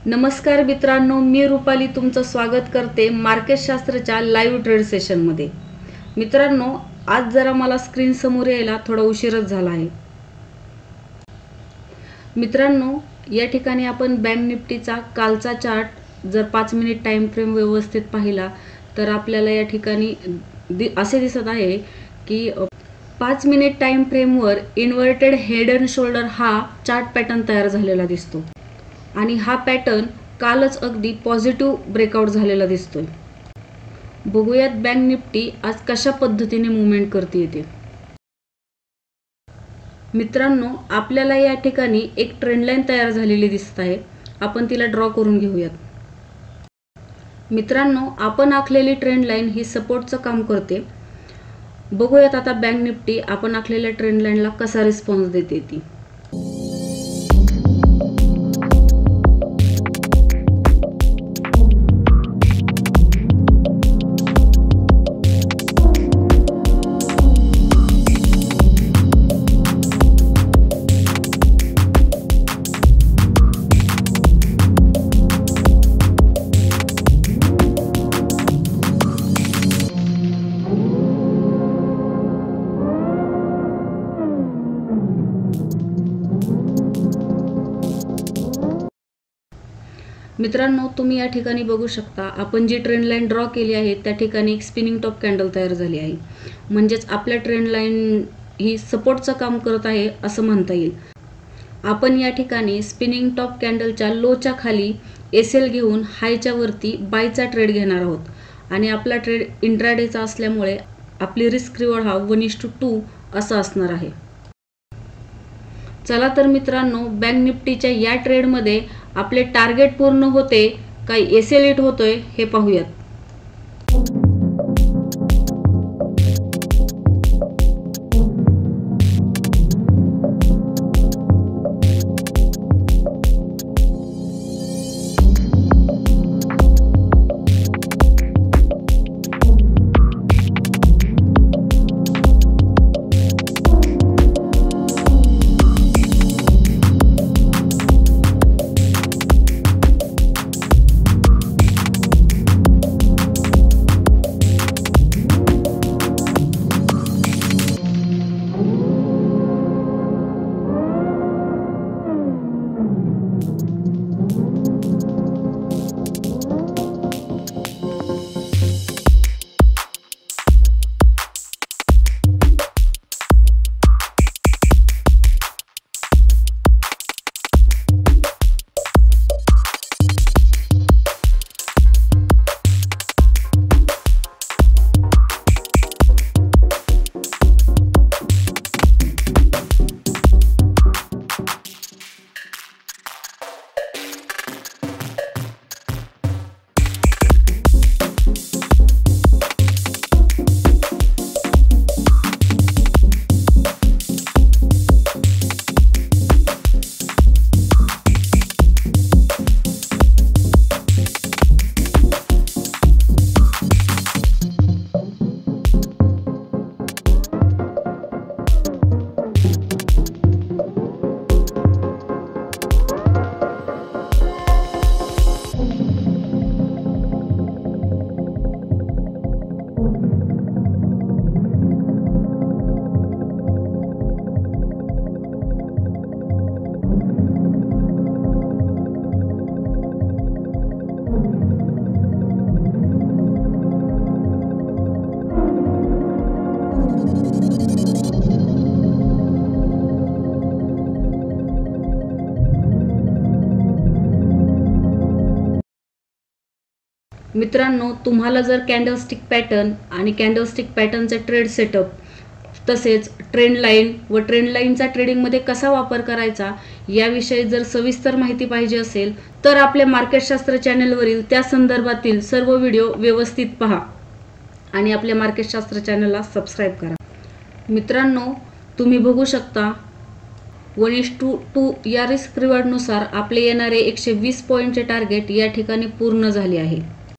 नमस्कार मित्रांनो, मी रुपाली तुमचं स्वागत करते मार्केट-शास्त्राच्या लाईव्ह ट्रेड सेशनमध्ये। मित्रांनो, आज जरा मला स्क्रीन समोर यायला थोडा उशीरच झाला आहे। मित्रांनो, या ठिकाणी आपण बँक निफ्टीचा कालचा चार्ट जर 5 मिनिट टाइम फ्रेम व्यवस्थित पाहिला तर आपल्याला या ठिकाणी असे दिसत आहे की 5 मिनिट टाइम फ्रेमवर इन्व्हर्टेड हेड अँड शोल्डर हा चार्ट पॅटर्न तयार झालेला दिसतो आणि हा पॅटर्न कालच अगदी पॉझिटिव्ह ब्रेकआउट झालेला दिसतोय। बघूयात बँक निफ्टी आज कशा पद्धतीने मूवमेंट करते ते। मित्रांनो, आपल्याला या ठिकाणी एक ट्रेंड लाईन तयार झालेली दिसत आहे, आपण तिला ड्रॉ करून घेऊयात। मित्रांनो, आपण आखलेली ट्रेंड लाईन ही सपोर्टचं काम करते। बघूयात आता बँक निफ्टी आपण आखलेल्या ट्रेंड लाईनला कसा रिस्पॉन्स देते ती। मित्रांनो, तुम्ही या ठिकाणी बघू शकता, आपण जी ट्रेंड लाईन ड्रॉ केली आहे त्या ठिकाणी एक स्पिनिंग टॉप कॅन्डल तयार झाली आहे। म्हणजेच आपल्या ट्रेंड लाईन ही सपोर्टचं काम करत आहे असं म्हणता येईल। आपण या ठिकाणी स्पिनिंग टॉप कॅन्डलच्या लोच्या खाली एसएल घेऊन हायच्या वरती बायचा ट्रेड घेणार आहोत आणि आपला ट्रेड इंट्राडेचा असल्यामुळे आपली रिस्क रिवॉर्ड हा 1:2 असा असणार आहे। चला तर मित्रांनो, बँक निफ्टीच्या या ट्रेडमध्ये आपले टार्गेट पूर्ण होते का एसएल हिट होतोय हे पाहूयात। मित्रांनो, तुम्हाला जर कॅन्डलस्टिक पॅटर्न आणि कॅन्डलस्टिक पॅटर्नचा ट्रेड सेटअप तसेच ट्रेंड लाईन व ट्रेंड लाईनचा ट्रेडिंगमध्ये कसा वापर करायचा याविषयी जर सविस्तर माहिती पाहिजे असेल तर आपल्या मार्केटशास्त्र चॅनलवरील त्या संदर्भातील सर्व व्हिडिओ व्यवस्थित पहा आणि आपल्या मार्केटशास्त्र चॅनलला सबस्क्राइब करा। मित्रांनो, तुम्ही बघू शकता 1:2 या रिस्क रिवॉर्डनुसार आपले येणारे 120 पॉईंटचे टार्गेट या ठिकाणी पूर्ण झाले आहे।